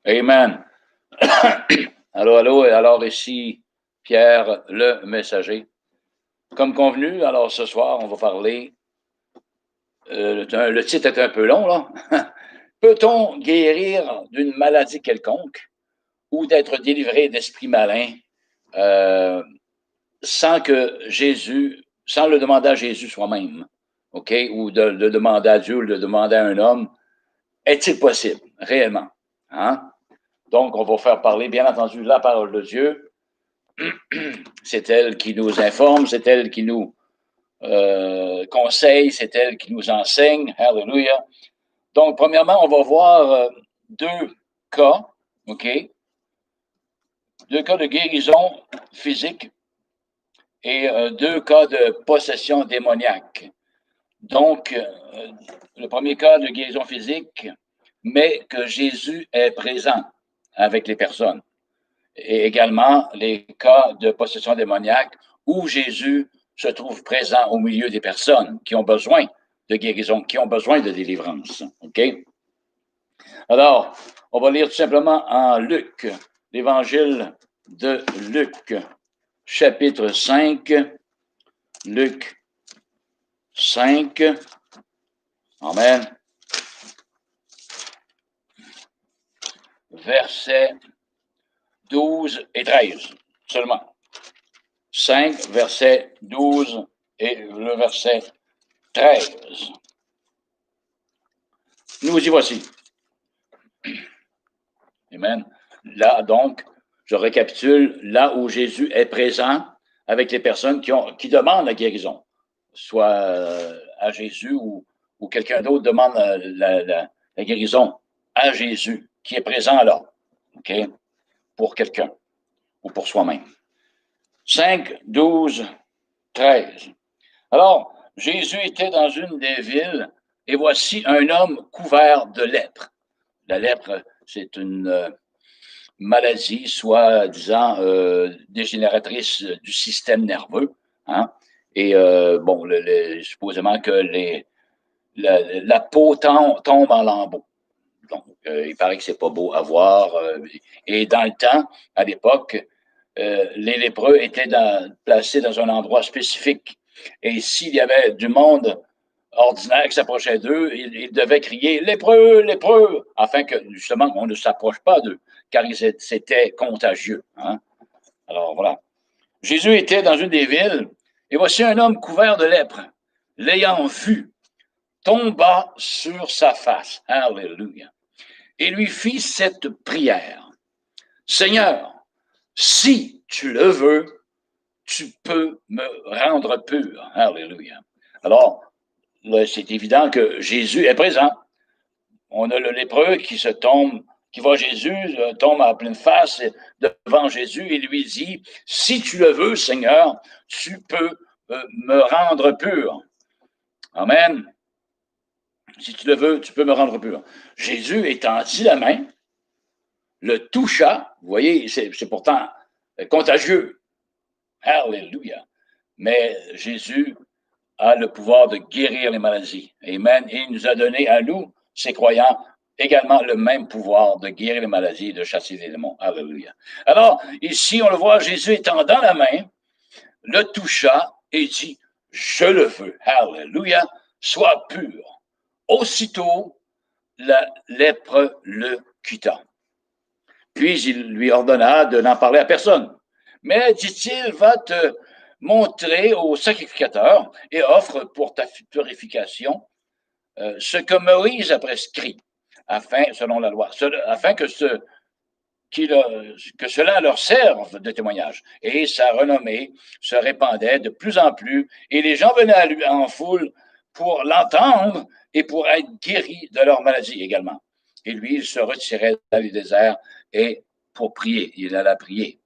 Amen. Allô, allô, et alors ici, Pierre, le messager. Comme convenu, alors ce soir, on va parler, le titre est un peu long, là. Peut-on guérir d'une maladie quelconque ou d'être délivré d'esprits malins sans le demander à Jésus soi-même, OK? Ou de le demander à Dieu ou de le demander à un homme. Est-il possible, réellement? Hein? Donc, on va faire parler, bien entendu, la parole de Dieu. C'est elle qui nous informe, c'est elle qui nous conseille, c'est elle qui nous enseigne. Alléluia. Donc, premièrement, on va voir deux cas, OK? Deux cas de guérison physique et deux cas de possession démoniaque. Donc, le premier cas de guérison physique, mais que Jésus est présent avec les personnes. Et également les cas de possession démoniaque où Jésus se trouve présent au milieu des personnes qui ont besoin de guérison, qui ont besoin de délivrance. OK? Alors, on va lire tout simplement en Luc, l'évangile de Luc, chapitre 5, Luc 5. Amen. Versets 12 et 13 seulement. 5, verset 12 et le verset 13. Nous y voici. Amen. Là, donc, je récapitule, là où Jésus est présent avec les personnes qui demandent la guérison, soit à Jésus ou quelqu'un d'autre demande la guérison à Jésus, qui est présent là, OK, pour quelqu'un ou pour soi-même. 5, 12, 13. Alors, Jésus était dans une des villes et voici un homme couvert de lèpre. La lèpre, c'est une maladie, soi-disant dégénératrice du système nerveux. Hein? Et bon, supposément que la peau tombe en lambeaux. Donc, il paraît que c'est pas beau à voir. Et dans le temps, à l'époque, les lépreux étaient placés dans un endroit spécifique. Et s'il y avait du monde ordinaire qui s'approchait d'eux, ils devaient crier « lépreux, lépreux », afin que, justement, on ne s'approche pas d'eux, car c'était contagieux. Hein? Alors, voilà. Jésus était dans une des villes, et voici un homme couvert de lèpre. L'ayant vu, tomba sur sa face. Alléluia. Et lui fit cette prière. « Seigneur, si tu le veux, tu peux me rendre pur. » Alléluia. Alors, là, c'est évident que Jésus est présent. On a le lépreux qui voit Jésus, tombe à pleine face devant Jésus et lui dit, « Si tu le veux, Seigneur, tu peux me rendre pur. » Amen. Si tu le veux, tu peux me rendre pur. Jésus étendit la main, le toucha, vous voyez, c'est pourtant contagieux. Alléluia. Mais Jésus a le pouvoir de guérir les maladies. Amen. Et il nous a donné à nous, ces croyants, également le même pouvoir de guérir les maladies et de chasser les démons. Alléluia. Alors, ici, on le voit, Jésus étendant la main, le toucha et dit, « Je le veux. » Alléluia. Sois pur. Aussitôt, la lèpre le quitta. Puis il lui ordonna de n'en parler à personne. Mais, dit-il, va te montrer au sacrificateur et offre pour ta purification ce que Moïse a prescrit, selon la loi, afin que cela leur serve de témoignage. Et sa renommée se répandait de plus en plus, et les gens venaient à lui en foule pour l'entendre et pour être guéris de leur maladie également. Et lui, il se retirait dans le désert et pour prier, il alla prier.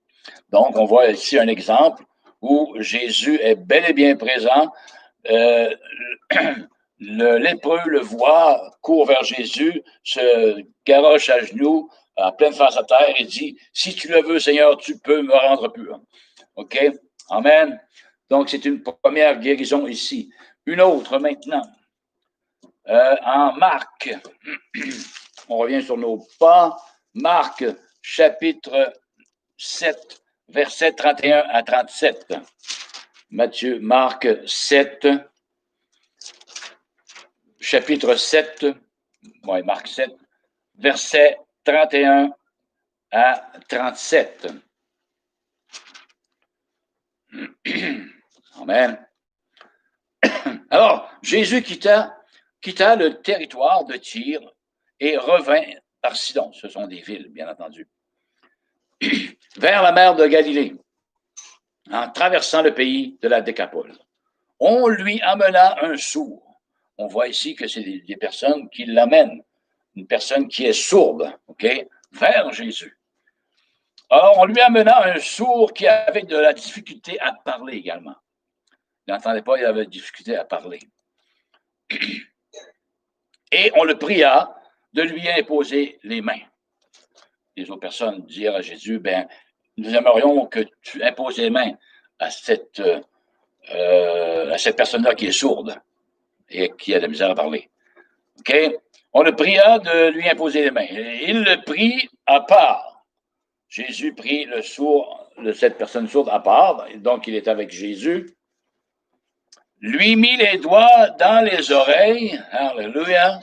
Donc, on voit ici un exemple où Jésus est bel et bien présent. Le lépreux le voit, court vers Jésus, se garoche à genoux, à pleine face à terre, et dit, « Si tu le veux, Seigneur, tu peux me rendre pur. » OK? Amen. Donc, c'est une première guérison ici. Une autre maintenant. En Marc, on revient sur nos pas. Marc, chapitre 7, versets 31 à 37. Matthieu, Marc 7, chapitre 7, ouais, Marc 7, versets 31 à 37. Amen. Alors, Jésus quitta le territoire de Tyr et revint par Sidon, ce sont des villes, bien entendu, vers la mer de Galilée, en traversant le pays de la Décapole. On lui amena un sourd. On voit ici que c'est des personnes qui l'amènent, une personne qui est sourde, OK, vers Jésus. Or, on lui amena un sourd qui avait de la difficulté à parler également. Il n'entendait pas, il avait de la difficulté à parler. Et on le pria de lui imposer les mains. Les autres personnes dirent à Jésus, ben, nous aimerions que tu imposes les mains à cette personne-là qui est sourde et qui a de la misère à parler. OK? On le pria de lui imposer les mains. Et il le prit à part. Jésus prit le sourd, cette personne sourde à part, donc il est avec Jésus, lui mit les doigts dans les oreilles, alléluia,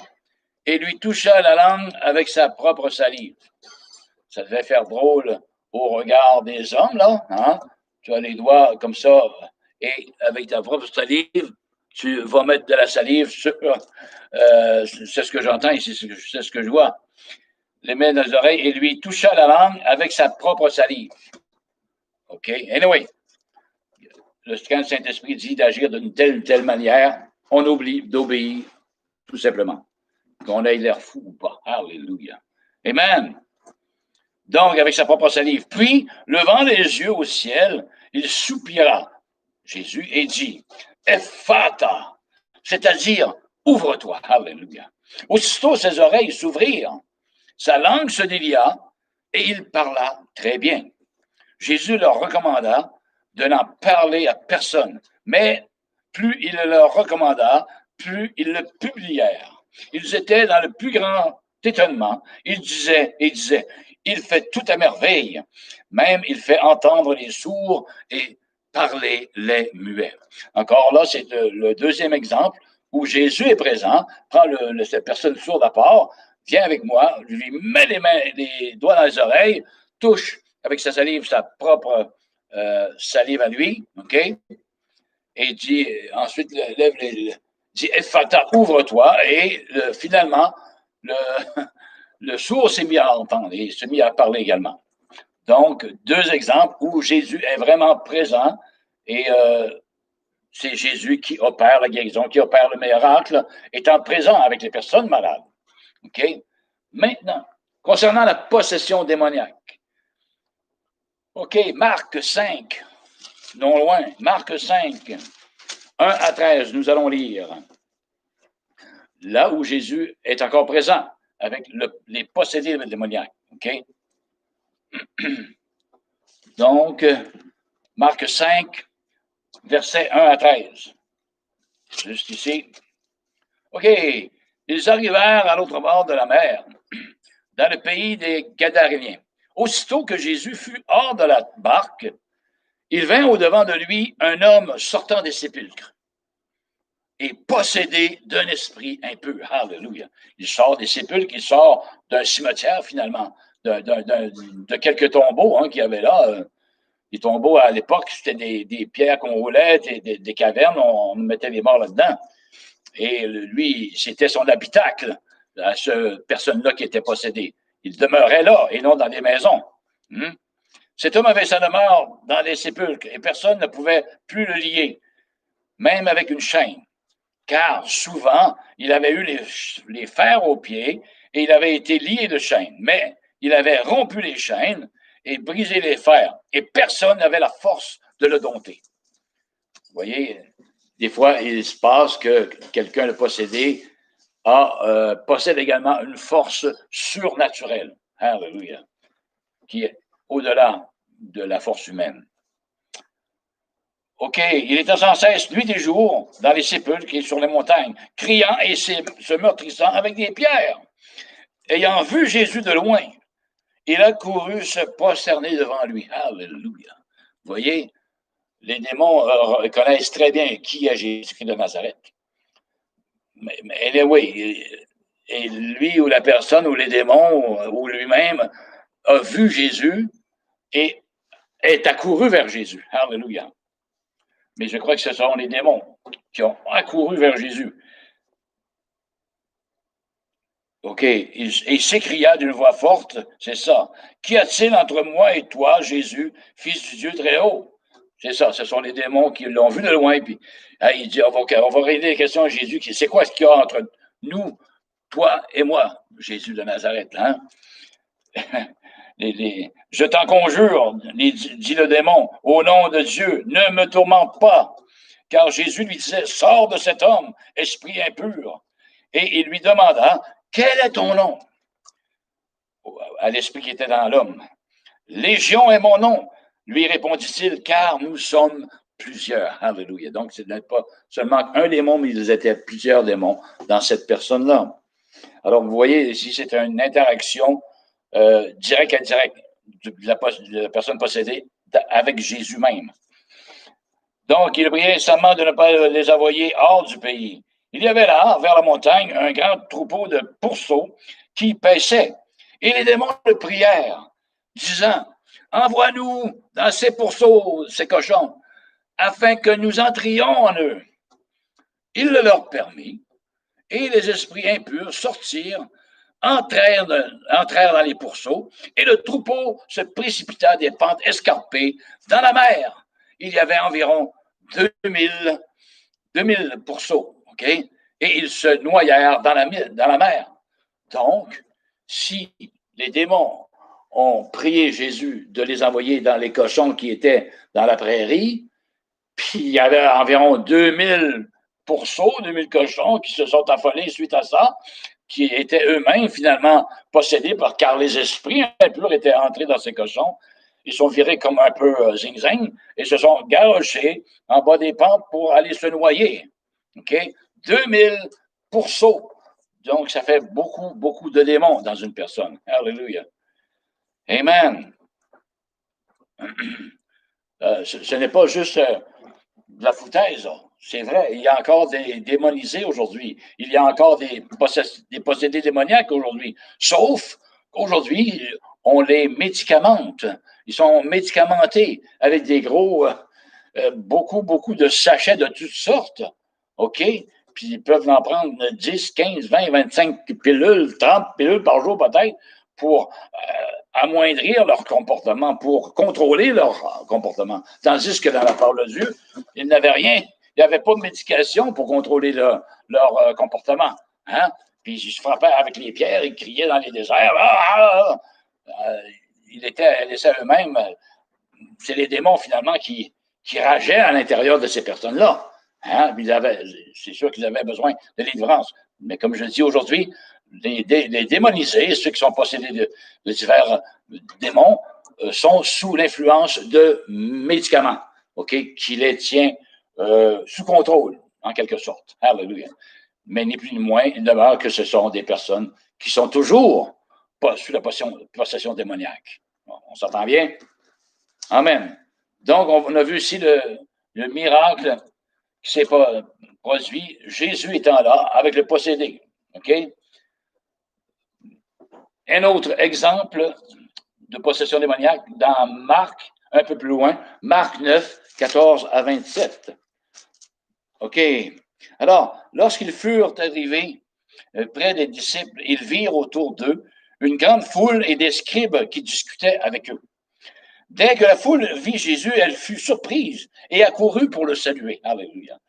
et lui toucha la langue avec sa propre salive. Ça devait faire drôle au regard des hommes, là, hein? Tu as les doigts comme ça, et avec ta propre salive, tu vas mettre de la salive sur, c'est ce que j'entends ici, c'est ce que je vois, les mains dans les oreilles, et lui toucha la langue avec sa propre salive. OK? Anyway, quand le Saint-Esprit dit d'agir d'une telle manière, on oublie d'obéir, tout simplement. Qu'on ait l'air fou ou pas. Alléluia. Amen. Donc, avec sa propre salive. Puis, levant les yeux au ciel, il soupira, Jésus, et dit, Ephata, c'est-à-dire, ouvre-toi. Alléluia. Aussitôt, ses oreilles s'ouvrirent, sa langue se délia, et il parla très bien. Jésus leur recommanda de n'en parler à personne, mais plus il leur recommanda, plus ils le publièrent. Ils étaient dans le plus grand étonnement. Ils disaient, il fait tout à merveille. Même il fait entendre les sourds et parler les muets. Encore là, c'est le deuxième exemple où Jésus est présent, prend cette personne sourde à part, vient avec moi, lui met les doigts dans les oreilles, touche avec sa salive, sa propre salive à lui, OK? Et dit, ensuite, dit, Ephata, ouvre-toi, et finalement, le sourd s'est mis à entendre, et s'est mis à parler également. Donc, deux exemples où Jésus est vraiment présent, et c'est Jésus qui opère la guérison, qui opère le miracle, étant présent avec les personnes malades. OK? Maintenant, concernant la possession démoniaque, OK, Marc 5, non loin, Marc 5, 1 à 13, nous allons lire. Là où Jésus est encore présent avec les possédés démoniaques. OK? Donc, Marc 5, versets 1 à 13. Juste ici. OK. Ils arrivèrent à l'autre bord de la mer, dans le pays des Gadaréniens. Aussitôt que Jésus fut hors de la barque, il vint au-devant de lui un homme sortant des sépulcres et possédé d'un esprit impur. Alléluia. Il sort des sépulcres, il sort d'un cimetière finalement, de quelques tombeaux qu'il y avait là. Les tombeaux à l'époque, c'était des pierres qu'on roulait, des cavernes, on mettait les morts là-dedans. Et lui, c'était son habitacle, à cette personne-là qui était possédée. Il demeurait là et non dans des maisons. Cet homme avait sa demeure dans les sépulcres et personne ne pouvait plus le lier, même avec une chaîne. Car souvent, il avait eu les fers aux pieds et il avait été lié de chaînes. Mais il avait rompu les chaînes et brisé les fers. Et personne n'avait la force de le dompter. Vous voyez, des fois, il se passe que quelqu'un, le possédé, possède également une force surnaturelle. Alléluia. Qui est au-delà de la force humaine. OK, il était sans cesse, nuit et jour, dans les sépulcres et sur les montagnes, criant et se meurtrissant avec des pierres. Ayant vu Jésus de loin, Il a couru se prosterner devant lui. Alléluia. Vous voyez, les démons connaissent très bien qui est Jésus-Christ de Nazareth. Mais oui, et lui ou la personne ou les démons ou lui-même a vu Jésus et est accouru vers Jésus. Alléluia. Mais je crois que ce sont les démons qui ont accouru vers Jésus. OK. Il s'écria d'une voix forte, c'est ça. Qu'y a-t-il entre moi et toi, Jésus, fils du Dieu très haut? C'est ça, ce sont les démons qui l'ont vu de loin. Puis il dit, on va régler les questions à Jésus. C'est quoi ce qu'il y a entre nous, toi et moi, Jésus de Nazareth? Hein? Je t'en conjure, dit le démon, au nom de Dieu, ne me tourmente pas. Car Jésus lui disait, sors de cet homme, esprit impur. Et il lui demanda, quel est ton nom? À l'esprit qui était dans l'homme. Légion est mon nom, lui répondit-il, car nous sommes plusieurs. Alléluia. Donc, ce n'est pas seulement un démon, mais ils étaient plusieurs démons dans cette personne-là. Alors, vous voyez, ici, c'est une interaction direct à direct de la personne possédée avec Jésus même. Donc, il priait seulement de ne pas les envoyer hors du pays. Il y avait là, vers la montagne, un grand troupeau de pourceaux qui paissaient. Et les démons le prièrent, disant, envoie-nous dans ces pourceaux, ces cochons, afin que nous entrions en eux. Il le leur permit, et les esprits impurs sortirent, entrèrent dans les pourceaux, et le troupeau se précipita des pentes escarpées dans la mer. Il y avait environ 2000 pourceaux, OK? Et ils se noyèrent dans la mer. Donc, si les démons ont prié Jésus de les envoyer dans les cochons qui étaient dans la prairie, puis il y avait environ 2000 pourceaux, 2000 cochons qui se sont affolés suite à ça, qui étaient eux-mêmes finalement possédés car les esprits impurs étaient entrés dans ces cochons. Ils sont virés comme un peu zing-zing et se sont garochés en bas des pentes pour aller se noyer. OK? 2000 pourceaux. Donc, ça fait beaucoup, beaucoup de démons dans une personne. Alléluia. Amen. Ce n'est pas juste de la foutaise. C'est vrai, il y a encore des démonisés aujourd'hui. Il y a encore des possédés démoniaques aujourd'hui. Sauf qu'aujourd'hui, on les médicamente. Ils sont médicamentés avec des gros, beaucoup de sachets de toutes sortes. OK? Puis ils peuvent en prendre 10, 15, 20, 25 pilules, 30 pilules par jour peut-être pour amoindrir leur comportement, pour contrôler leur comportement. Tandis que dans la parole de Dieu, ils n'avaient rien. Il n'y avait pas de médication pour contrôler leur comportement. Hein? Puis ils se frappaient avec les pierres, ils criaient dans les déserts. Ils laissaient eux-mêmes. C'est les démons finalement qui rageaient à l'intérieur de ces personnes-là. Hein? C'est sûr qu'ils avaient besoin de délivrance. Mais comme je le dis aujourd'hui, les démonisés, ceux qui sont possédés de divers démons, sont sous l'influence de médicaments, OK, qui les tient sous contrôle, en quelque sorte. Alléluia. Mais ni plus ni moins, il demeure que ce sont des personnes qui sont toujours pas sous la possession démoniaque. Bon, on s'entend bien? Amen. Donc, on a vu ici le miracle qui s'est produit, Jésus étant là avec le possédé. OK? Un autre exemple de possession démoniaque dans Marc, un peu plus loin, Marc 9, 14 à 27. OK. Alors, lorsqu'ils furent arrivés près des disciples, ils virent autour d'eux une grande foule et des scribes qui discutaient avec eux. Dès que la foule vit Jésus, elle fut surprise et accourut pour le saluer. Alléluia.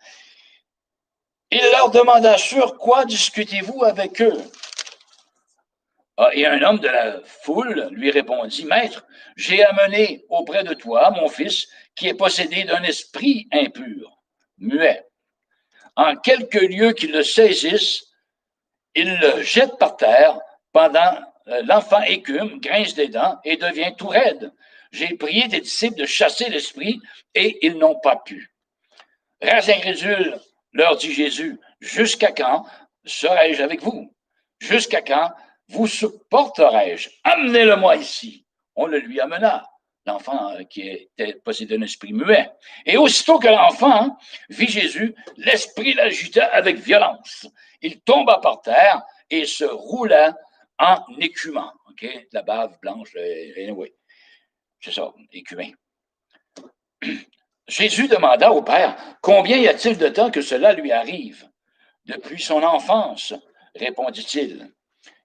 Il leur demanda, sur quoi discutez-vous avec eux? Et un homme de la foule lui répondit, Maître, j'ai amené auprès de toi mon fils qui est possédé d'un esprit impur, muet. En quelque lieu qu'il le saisisse, il le jette par terre pendant l'enfant écume, grince des dents et devient tout raide. J'ai prié tes disciples de chasser l'esprit et ils n'ont pas pu. Race incrédule, leur dit Jésus, jusqu'à quand serai-je avec vous? Jusqu'à quand vous supporterai-je? Amenez-le-moi ici. On le lui amena, l'enfant qui était possédé d'un esprit muet. Et aussitôt que l'enfant vit Jésus, l'esprit l'agita avec violence. Il tomba par terre et se roula en écumant. OK? La bave blanche, anyway. C'est ça, écumé. Jésus demanda au Père, combien y a-t-il de temps que cela lui arrive? Depuis son enfance, répondit-il.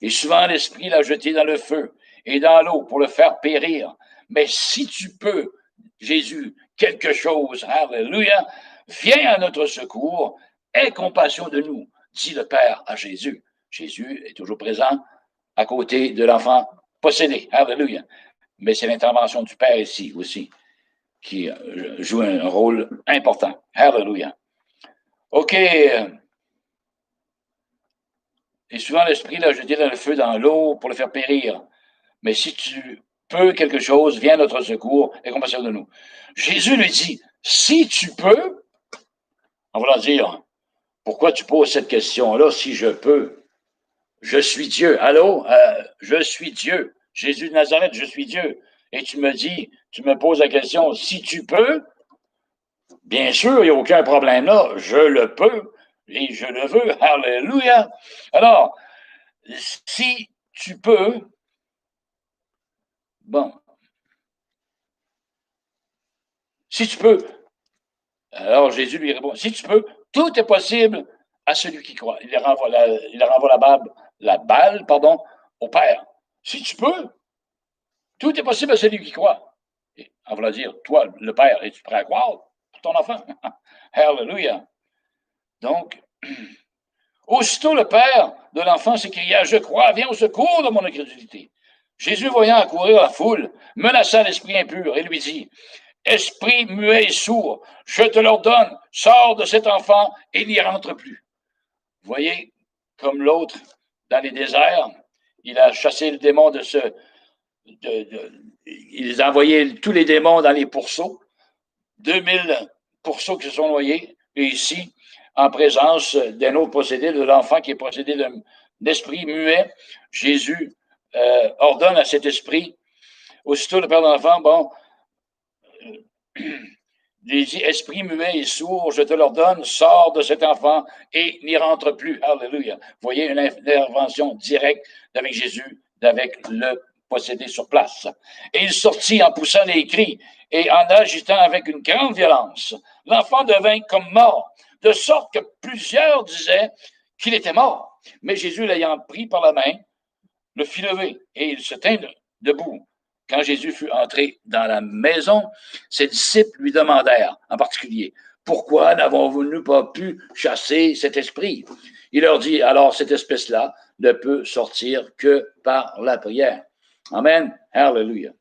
Et souvent l'Esprit l'a jeté dans le feu et dans l'eau pour le faire périr. Mais si tu peux, Jésus, quelque chose, alléluia, viens à notre secours, aie compassion de nous, dit le Père à Jésus. Jésus est toujours présent à côté de l'enfant possédé, alléluia. Mais c'est l'intervention du Père ici aussi qui joue un rôle important. Alléluia. OK. Et souvent, l'Esprit l'a jeté dans le feu, dans l'eau, pour le faire périr. Mais si tu peux quelque chose, viens à notre secours et compassion de nous. Jésus lui dit, si tu peux, en voulant dire, pourquoi tu poses cette question-là, si je peux? Je suis Dieu. Allô? Je suis Dieu. Jésus de Nazareth, je suis Dieu. Et tu me dis, tu me poses la question, si tu peux? Bien sûr, il n'y a aucun problème là. Je le peux et je le veux. Alléluia. Alors, si tu peux, bon, si tu peux, alors Jésus lui répond, si tu peux, tout est possible à celui qui croit. Il renvoie la balle, au Père. Si tu peux, tout est possible à celui qui croit. Et on va dire, toi, le Père, es-tu prêt à croire pour ton enfant? Alléluia. Donc, aussitôt le père de l'enfant s'écria, je crois, viens au secours de mon incrédulité. Jésus, voyant accourir la foule, menaça l'esprit impur et lui dit, esprit muet et sourd, je te l'ordonne, sors de cet enfant et n'y rentre plus. Vous voyez, comme l'autre dans les déserts, il a chassé le démon il a envoyé tous les démons dans les pourceaux, 2000 pourceaux qui se sont noyés, et ici, en présence d'un autre possédé, de l'enfant qui est possédé d'un esprit muet, Jésus ordonne à cet esprit, aussitôt le père de l'enfant, il dit, esprit muet et sourd, je te l'ordonne, sors de cet enfant et n'y rentre plus. Alléluia. Vous voyez une intervention directe avec Jésus, avec le possédé sur place. Et il sortit en poussant des cris et en agitant avec une grande violence. L'enfant devint comme mort, de sorte que plusieurs disaient qu'il était mort. Mais Jésus, l'ayant pris par la main, le fit lever et il se tint debout. Quand Jésus fut entré dans la maison, ses disciples lui demandèrent, en particulier, pourquoi n'avons-nous pas pu chasser cet esprit? Il leur dit, alors cette espèce-là ne peut sortir que par la prière. Amen. Hallelujah.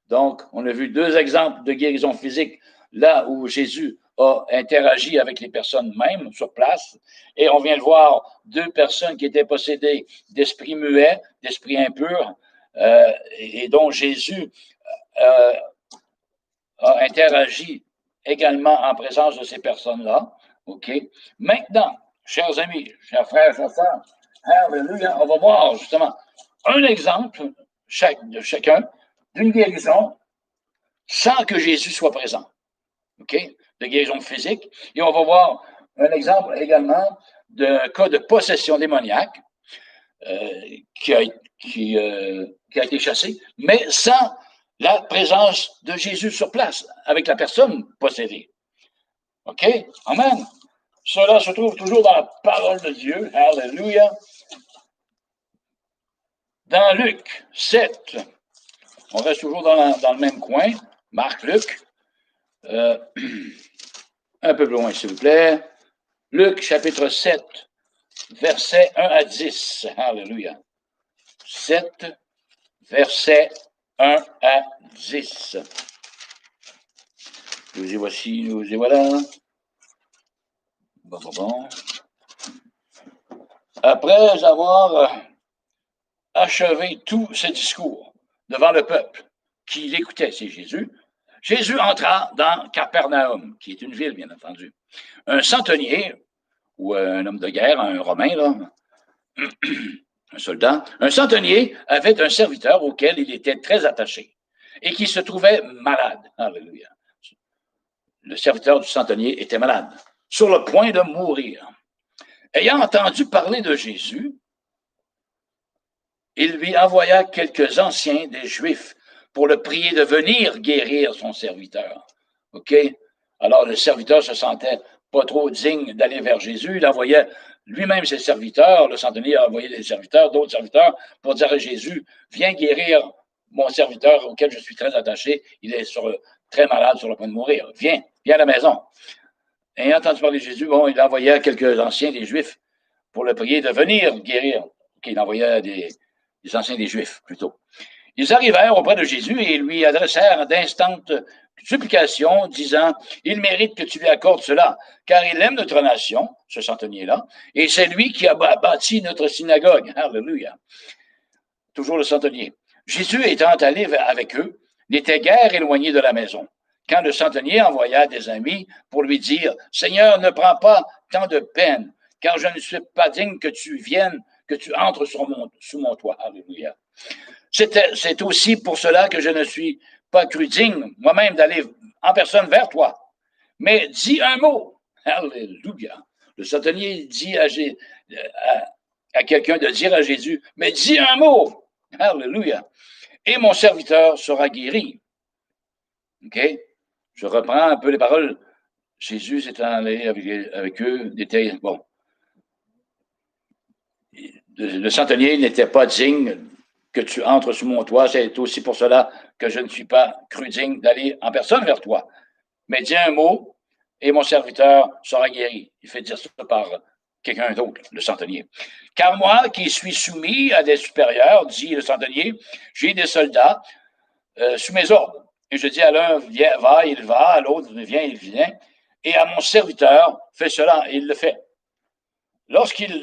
Donc, on a vu deux exemples de guérison physique, là où Jésus a interagi avec les personnes mêmes sur place. Et on vient de voir deux personnes qui étaient possédées d'esprits muets, d'esprits impurs, et dont Jésus a interagi également en présence de ces personnes-là. OK? Maintenant, chers amis, chers frères, chers sœurs, alléluia, on va voir justement un exemple de chacun d'une guérison sans que Jésus soit présent. OK? De guérison physique. Et on va voir un exemple également d'un cas de possession démoniaque qui a été chassé, mais sans la présence de Jésus sur place, avec la personne possédée. OK? Amen. Cela se trouve toujours dans la parole de Dieu. Alléluia. Dans Luc 7, on reste toujours dans le même coin. Marc, Luc. Un peu plus loin, s'il vous plaît. Luc, chapitre 7, versets 1 à 10. Alléluia. 7, versets 1 à 10. Nous y voici, nous y voilà. Bon. Après avoir achevé tout ce discours devant le peuple qui l'écoutait, c'est Jésus, Jésus entra dans Capernaum, qui est une ville, bien entendu. Un centenier, ou un homme de guerre, un Romain, là, un soldat, un centenier avait un serviteur auquel il était très attaché et qui se trouvait malade. Alléluia. Le serviteur du centenier était malade, sur le point de mourir. Ayant entendu parler de Jésus, il lui envoya quelques anciens des Juifs pour le prier de venir guérir son serviteur. OK? Alors, le serviteur se sentait pas trop digne d'aller vers Jésus. Il envoyait lui-même ses serviteurs. Le centenier a envoyé des serviteurs, d'autres serviteurs, pour dire à Jésus, viens guérir mon serviteur auquel je suis très attaché. Il est très malade, sur le point de mourir. Viens à la maison. Ayant entendu parler de Jésus, bon, il envoyait quelques anciens des Juifs pour le prier de venir guérir. OK, il envoyait des anciens des Juifs, plutôt. Ils arrivèrent auprès de Jésus et lui adressèrent d'instantes supplications, disant, il mérite que tu lui accordes cela, car il aime notre nation, ce centenier-là, et c'est lui qui a bâti notre synagogue. Alléluia. Toujours le centenier. Jésus étant allé avec eux, n'était guère éloigné de la maison, quand le centenier envoya des amis pour lui dire, Seigneur, ne prends pas tant de peine, car je ne suis pas digne que tu viennes, que tu entres sous mon toit. Alléluia. C'est aussi pour cela que je ne suis pas cru digne moi-même d'aller en personne vers toi. Mais dis un mot. Alléluia. Le centenier dit à quelqu'un de dire à Jésus, mais dis un mot. Alléluia. Et mon serviteur sera guéri. OK? Je reprends un peu les paroles. Jésus s'est allé avec eux. Bon. Le centenier n'était pas digne que tu entres sous mon toit. C'est aussi pour cela que je ne suis pas cru digne d'aller en personne vers toi. Mais dis un mot et mon serviteur sera guéri. Il fait dire ça par quelqu'un d'autre, le centenier. Car moi, qui suis soumis à des supérieurs, dit le centenier, j'ai des soldats sous mes ordres. Et je dis à l'un, va, il va, à l'autre, viens, il vient. Et à mon serviteur, fais cela, et il le fait.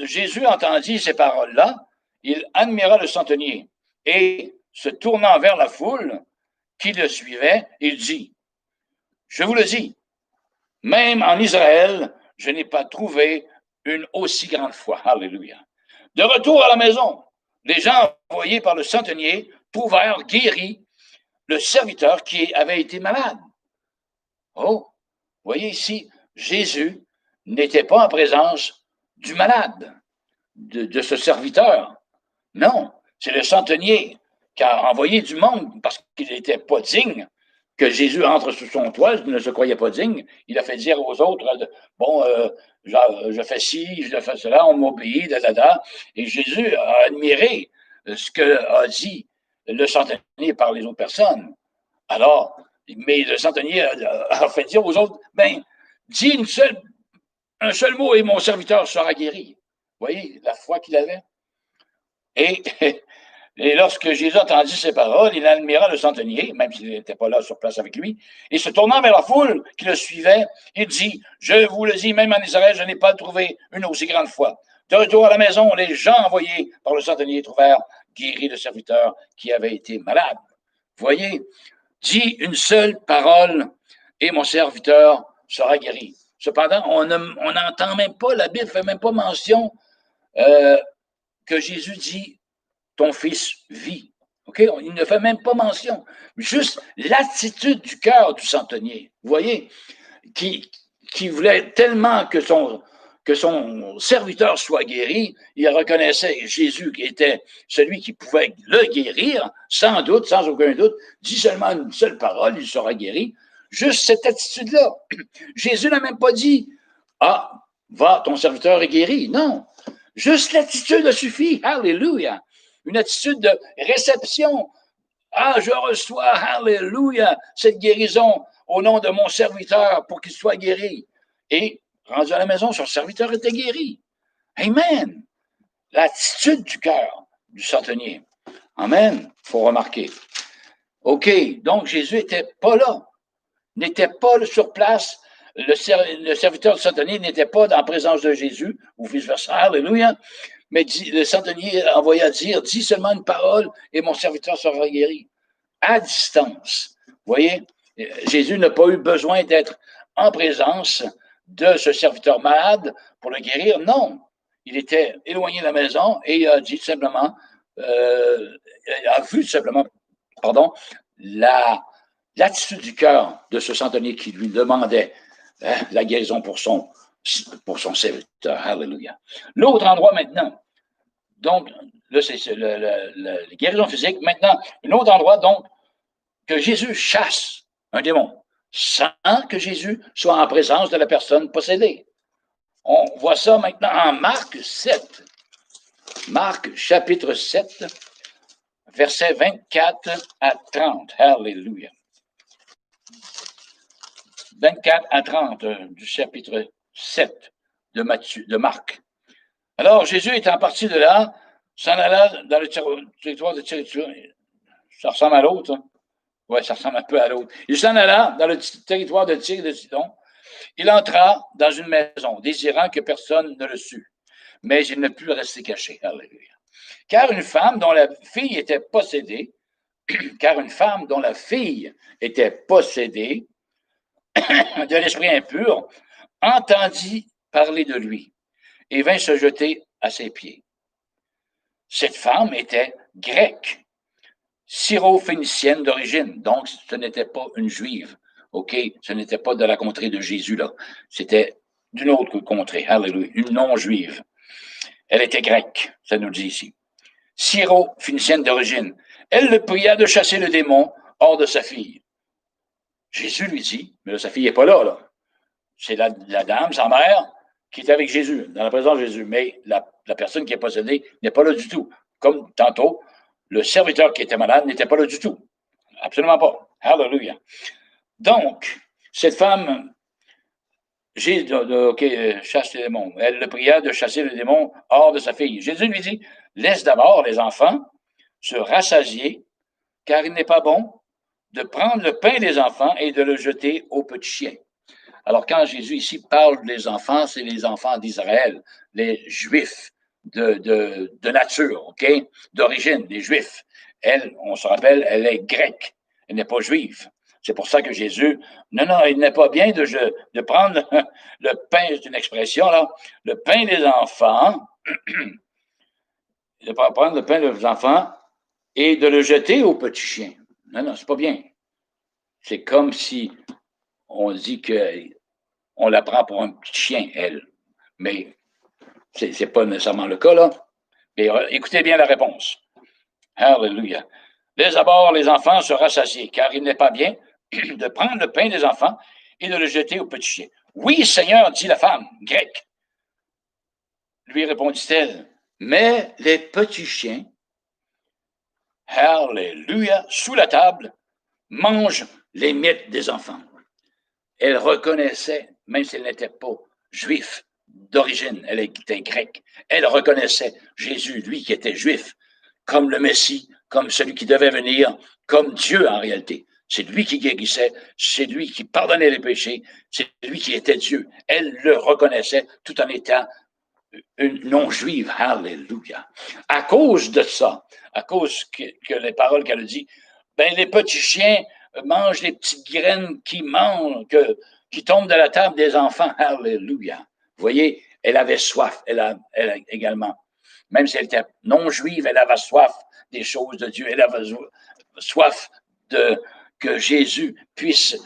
Jésus entendit ces paroles-là, il admira le centenier. Et, se tournant vers la foule qui le suivait, il dit, je vous le dis, même en Israël, je n'ai pas trouvé une aussi grande foi. Alléluia. De retour à la maison, les gens envoyés par le centenier trouvèrent guéri le serviteur qui avait été malade. Oh, voyez ici, Jésus n'était pas en présence du malade, de ce serviteur. Non, c'est le centenier qui a envoyé du monde parce qu'il n'était pas digne que Jésus entre sous son toit, il ne se croyait pas digne. Il a fait dire aux autres, bon, je fais ci, je fais cela, on m'obéit, Et Jésus a admiré ce qu'a dit le centenier par les autres personnes. Alors, mais le centenier a fait dire aux autres, dis un seul mot et mon serviteur sera guéri. Vous voyez la foi qu'il avait? Et lorsque Jésus entendit ces paroles, il admira le centenier, même s'il n'était pas là sur place avec lui, et se tournant vers la foule qui le suivait, il dit, je vous le dis, même en Israël, je n'ai pas trouvé une aussi grande foi. De retour à la maison, les gens envoyés par le centenier trouvèrent guéri le serviteur qui avait été malade. Voyez, dis une seule parole et mon serviteur sera guéri. Cependant, on n'entend même pas, la Bible ne fait même pas mention que Jésus dit ton fils vit. OK? Il ne fait même pas mention. Juste l'attitude du cœur du centenier. Vous voyez? Qui voulait tellement que son serviteur soit guéri, il reconnaissait Jésus qui était celui qui pouvait le guérir, sans doute, sans aucun doute. Dis seulement une seule parole, il sera guéri. Juste cette attitude-là. Jésus n'a même pas dit, va, ton serviteur est guéri. Non. Juste l'attitude suffit. Alléluia. Une attitude de réception. Je reçois, alléluia, cette guérison au nom de mon serviteur pour qu'il soit guéri. Et, rendu à la maison, son serviteur était guéri. Amen. L'attitude du cœur du centenier. Amen. Il faut remarquer. OK, donc Jésus n'était pas là. N'était pas sur place. Le serviteur du centenier n'était pas en présence de Jésus, ou vice-versa. Alléluia. Mais le centenier envoya dire, dis seulement une parole et mon serviteur sera guéri. À distance. Vous voyez, Jésus n'a pas eu besoin d'être en présence de ce serviteur malade pour le guérir. Non. il était éloigné de la maison et il a dit simplement, a vu simplement, pardon, l'attitude du cœur de ce centenier qui lui demandait la guérison pour son serviteur. Alléluia. L'autre endroit maintenant, donc, là, c'est la guérison physique. Maintenant, un autre endroit, donc, que Jésus chasse un démon sans que Jésus soit en présence de la personne possédée. On voit ça maintenant en Marc 7. Marc chapitre 7, versets 24 à 30. Alléluia. 24 à 30 du chapitre 7 de Marc. Alors, Jésus étant parti de là, s'en alla dans le territoire de Tyrus. Ça ressemble à l'autre. Hein? Oui, ça ressemble un peu à l'autre. Il s'en alla dans le territoire de Tyr et de Sidon. Il entra dans une maison, désirant que personne ne le sût. Mais il ne put rester caché. Alléluia. Car une femme dont la fille était possédée de l'esprit impur, entendit parler de lui et vint se jeter à ses pieds. Cette femme était grecque, syro-phénicienne d'origine, donc ce n'était pas une juive, ok? Ce n'était pas de la contrée de Jésus, là. C'était d'une autre contrée, alléluia, une non-juive. Elle était grecque, ça nous dit ici. Syro-phénicienne d'origine. Elle le pria de chasser le démon hors de sa fille. Jésus lui dit, mais là, sa fille n'est pas là. C'est la dame, sa mère, qui est avec Jésus, dans la présence de Jésus. Mais la personne qui est possédée n'est pas là du tout. Comme tantôt, le serviteur qui était malade n'était pas là du tout. Absolument pas. Alléluia. Donc, cette femme, chasse les démons. Elle le pria de chasser le démon hors de sa fille. Jésus lui dit, laisse d'abord les enfants se rassasier, car il n'est pas bon de prendre le pain des enfants et de le jeter aux petits chiens. Alors, quand Jésus ici parle des enfants, c'est les enfants d'Israël, les Juifs de nature, OK? D'origine, les Juifs. Elle, on se rappelle, elle est grecque, elle n'est pas juive. C'est pour ça que Jésus, non, il n'est pas bien de prendre le pain, c'est une expression là, le pain des enfants, de prendre le pain des enfants et de le jeter aux petits chiens. Non, c'est pas bien. C'est comme si on dit qu'on la prend pour un petit chien, elle. Mais ce n'est pas nécessairement le cas, là. Mais écoutez bien la réponse. Alléluia. Laisse d'abord les enfants se rassasier, car il n'est pas bien de prendre le pain des enfants et de le jeter aux petits chiens. Oui, Seigneur, dit la femme grecque. Lui répondit-elle, mais les petits chiens, alléluia, sous la table, mangent les miettes des enfants. Elle reconnaissait, même si elle n'était pas juif d'origine, elle était grecque, elle reconnaissait Jésus, lui qui était juif, comme le Messie, comme celui qui devait venir, comme Dieu en réalité. C'est lui qui guérissait, c'est lui qui pardonnait les péchés, c'est lui qui était Dieu. Elle le reconnaissait tout en étant une non-juive. Alléluia. À cause de ça, à cause que les paroles qu'elle a dit, ben les petits chiens mangent les petites graines qui tombent de la table des enfants. Alléluia. Vous voyez, elle avait soif, elle également. Même si elle était non-juive, elle avait soif des choses de Dieu. Elle avait soif que Jésus puisse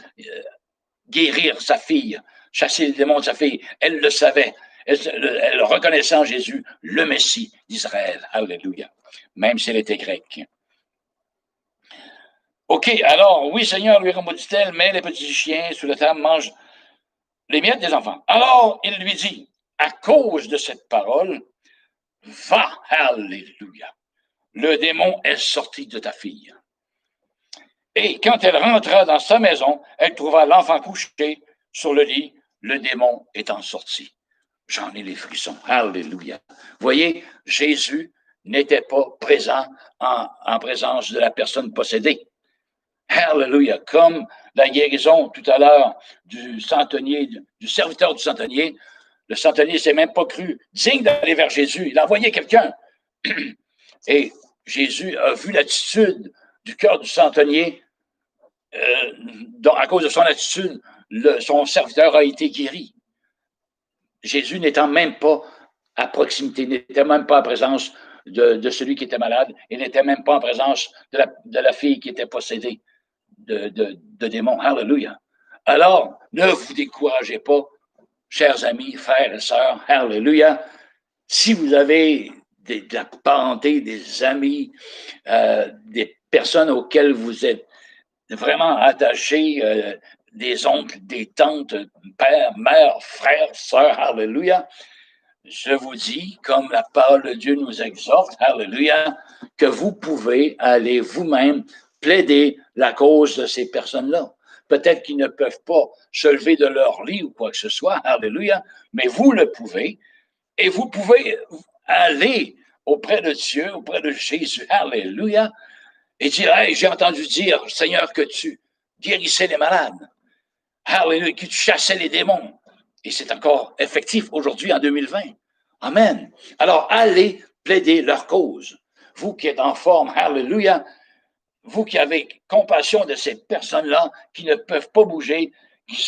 guérir sa fille, chasser le démon de sa fille. Elle le savait. Elle reconnaissait en Jésus le Messie d'Israël. Alléluia. Même si elle était grecque. OK, alors, oui, Seigneur, lui répondit-elle, mais les petits chiens sous la table mangent les miettes des enfants. Alors, il lui dit, à cause de cette parole, va, alléluia. Le démon est sorti de ta fille. Et quand elle rentra dans sa maison, elle trouva l'enfant couché sur le lit, le démon étant sorti. J'en ai les frissons. Alléluia. Voyez, Jésus n'était pas présent en présence de la personne possédée. Alléluia. Comme la guérison tout à l'heure du centenier, du serviteur du centenier, le centenier ne s'est même pas cru digne d'aller vers Jésus. Il a envoyé quelqu'un. Et Jésus a vu l'attitude du cœur du centenier. À cause de son attitude, son serviteur a été guéri. Jésus n'étant même pas à proximité, n'était même pas en présence de celui qui était malade, il n'était même pas en présence de la fille qui était possédée de démons. Hallelujah. Alors, ne vous découragez pas, chers amis, frères et sœurs. Hallelujah. Si vous avez de la parenté, des amis, des personnes auxquelles vous êtes vraiment attachés, des oncles, des tantes, pères, mères, frères, sœurs, hallelujah, je vous dis, comme la parole de Dieu nous exhorte, hallelujah, que vous pouvez aller vous-même plaider la cause de ces personnes-là. Peut-être qu'ils ne peuvent pas se lever de leur lit ou quoi que ce soit, hallelujah, mais vous le pouvez, et vous pouvez aller auprès de Dieu, auprès de Jésus, hallelujah, et dire, hey, j'ai entendu dire, Seigneur, que tu guérissais les malades, hallelujah, que tu chassais les démons. Et c'est encore effectif aujourd'hui en 2020. Amen. Alors, allez plaider leur cause. Vous qui êtes en forme, hallelujah, vous qui avez compassion de ces personnes-là qui ne peuvent pas bouger, qui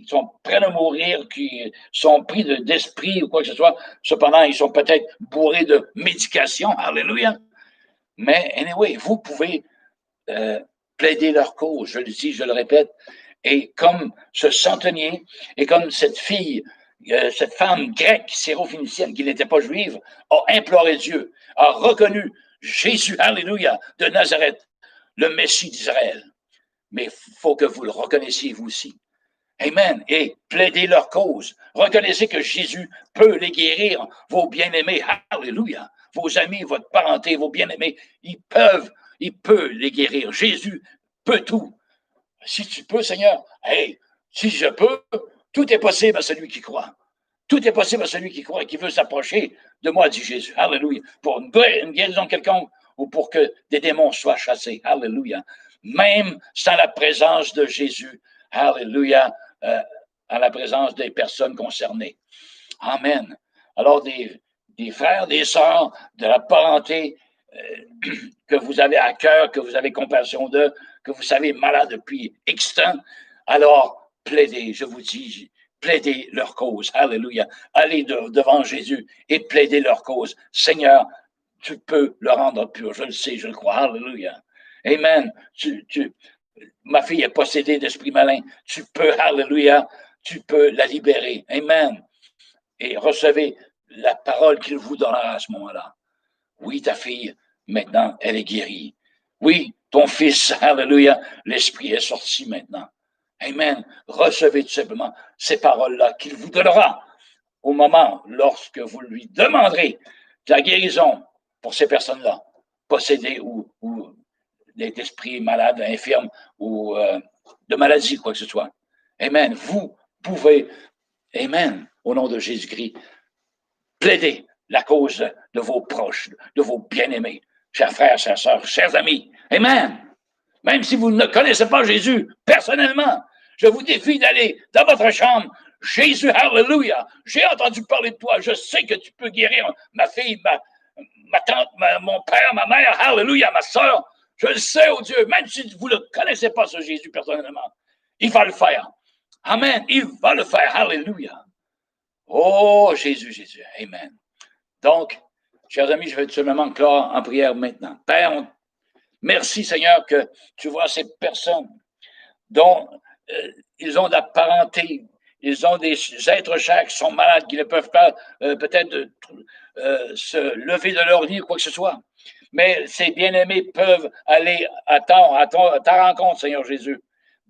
sont prêts à mourir, qui sont pris d'esprit ou quoi que ce soit. Cependant, ils sont peut-être bourrés de médication, hallelujah. Mais, anyway, vous pouvez plaider leur cause, je le dis, je le répète. Et comme ce centenier, et comme cette fille, cette femme grecque, syrophénicienne, qui n'était pas juive, a imploré Dieu, a reconnu Jésus, alléluia, de Nazareth, le Messie d'Israël. Mais il faut que vous le reconnaissiez vous aussi. Amen. Et plaidez leur cause. Reconnaissez que Jésus peut les guérir, vos bien-aimés. Alléluia. Vos amis, votre parenté, vos bien-aimés, il peut les guérir. Jésus peut tout. Si tu peux, Seigneur, hey, si je peux, tout est possible à celui qui croit. Tout est possible à celui qui croit et qui veut s'approcher de moi, dit Jésus. Alléluia. Pour une guérison quelconque ou pour que des démons soient chassés. Alléluia. Même sans la présence de Jésus. Alléluia. À la présence des personnes concernées. Amen. Alors, des frères, des sœurs, de la parenté que vous avez à cœur, que vous avez compassion d'eux, que vous savez malade depuis X temps, alors plaidez, je vous dis, plaidez leur cause. Alléluia. Allez devant Jésus et plaidez leur cause. Seigneur, tu peux le rendre pur. Je le sais, je le crois. Alléluia. Amen. Ma fille est possédée d'esprit malin. Tu peux, alléluia, tu peux la libérer. Amen. Et recevez la parole qu'il vous donnera à ce moment-là. Oui, ta fille, maintenant, elle est guérie. Oui, ton fils, alléluia, l'esprit est sorti maintenant. Amen. Recevez tout simplement ces paroles-là qu'il vous donnera au moment lorsque vous lui demanderez la guérison pour ces personnes-là, possédées ou d'esprits malades, infirmes ou de maladies, quoi que ce soit. Amen. Vous pouvez, amen, au nom de Jésus-Christ, plaider la cause de vos proches, de vos bien-aimés, chers frères, chères sœurs, chers amis. Amen. Même si vous ne connaissez pas Jésus personnellement, je vous défie d'aller dans votre chambre. Jésus, hallelujah, j'ai entendu parler de toi. Je sais que tu peux guérir ma fille, ma tante, mon père, ma mère, hallelujah, ma sœur. Je le sais, oh Dieu, même si vous ne connaissez pas ce Jésus personnellement, il va le faire. Amen. Il va le faire. Hallelujah. Oh, Jésus, Jésus. Amen. Donc, chers amis, je vais tout simplement clore en prière maintenant. Père, merci, Seigneur, que tu vois ces personnes dont ils ont de la parenté, ils ont des êtres chers qui sont malades, qui ne peuvent pas peut-être se lever de leur lit ou quoi que ce soit. Mais ces bien-aimés peuvent aller à ta rencontre, Seigneur Jésus,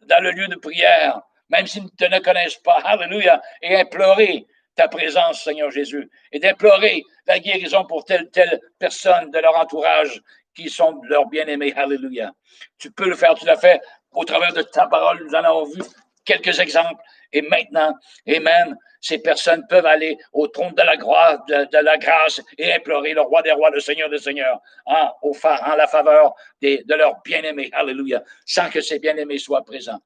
dans le lieu de prière, même s'ils ne te connaissent pas, alléluia, et implorer ta présence, Seigneur Jésus, et d'implorer la guérison pour telle personne de leur entourage qui sont leurs bien-aimés, alléluia. Tu peux le faire, tu l'as fait au travers de ta parole, nous en avons vu quelques exemples, et maintenant, amen, ces personnes peuvent aller au trône de la gloire, de la grâce et implorer le roi des rois, le Seigneur des seigneurs, en la faveur de leurs bien-aimés. Alléluia. Sans que ces bien-aimés soient présents.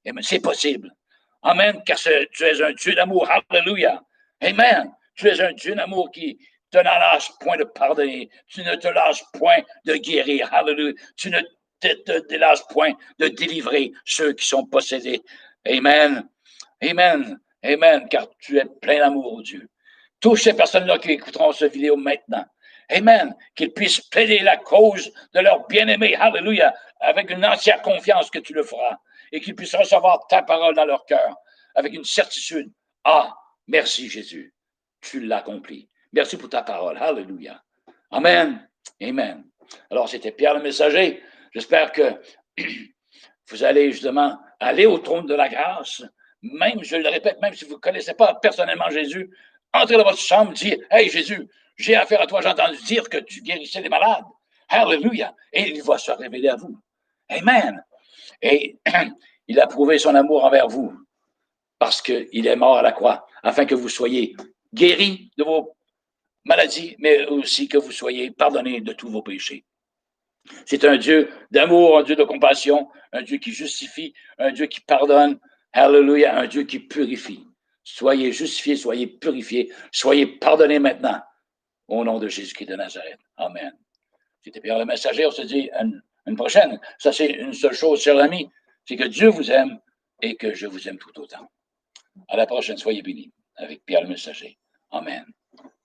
Amen. C'est possible. Amen. Car tu es un Dieu d'amour. Alléluia. Amen. Tu es un Dieu d'amour qui te ne lâche point de pardonner. Tu ne te lâches point de guérir. Alléluia. Tu ne te lâches point de délivrer ceux qui sont possédés. Amen. Amen. Amen. Car tu es plein d'amour, oh Dieu. Touche ces personnes-là qui écouteront cette vidéo maintenant. Amen. Qu'ils puissent plaider la cause de leur bien-aimé. Alléluia. Avec une entière confiance que tu le feras. Et qu'ils puissent recevoir ta parole dans leur cœur. Avec une certitude. Ah, merci Jésus. Tu l'as accompli. Merci pour ta parole. Alléluia. Amen. Amen. Alors, c'était Pierre le messager. J'espère que vous allez justement aller au trône de la grâce. Même, je le répète, même si vous ne connaissez pas personnellement Jésus, entrez dans votre chambre, dites, hey Jésus, j'ai affaire à toi, j'ai entendu dire que tu guérissais les malades. Alléluia. Et il va se révéler à vous. Amen. Et il a prouvé son amour envers vous parce qu'il est mort à la croix afin que vous soyez guéris de vos maladies, mais aussi que vous soyez pardonnés de tous vos péchés. C'est un Dieu d'amour, un Dieu de compassion, un Dieu qui justifie, un Dieu qui pardonne. Alléluia, un Dieu qui purifie. Soyez justifiés, soyez purifiés, soyez pardonnés maintenant. Au nom de Jésus-Christ de Nazareth. Amen. C'était Pierre le messager, on se dit une prochaine. Ça, c'est une seule chose, chers amis, c'est que Dieu vous aime et que je vous aime tout autant. À la prochaine, soyez bénis avec Pierre le messager. Amen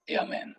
et amen.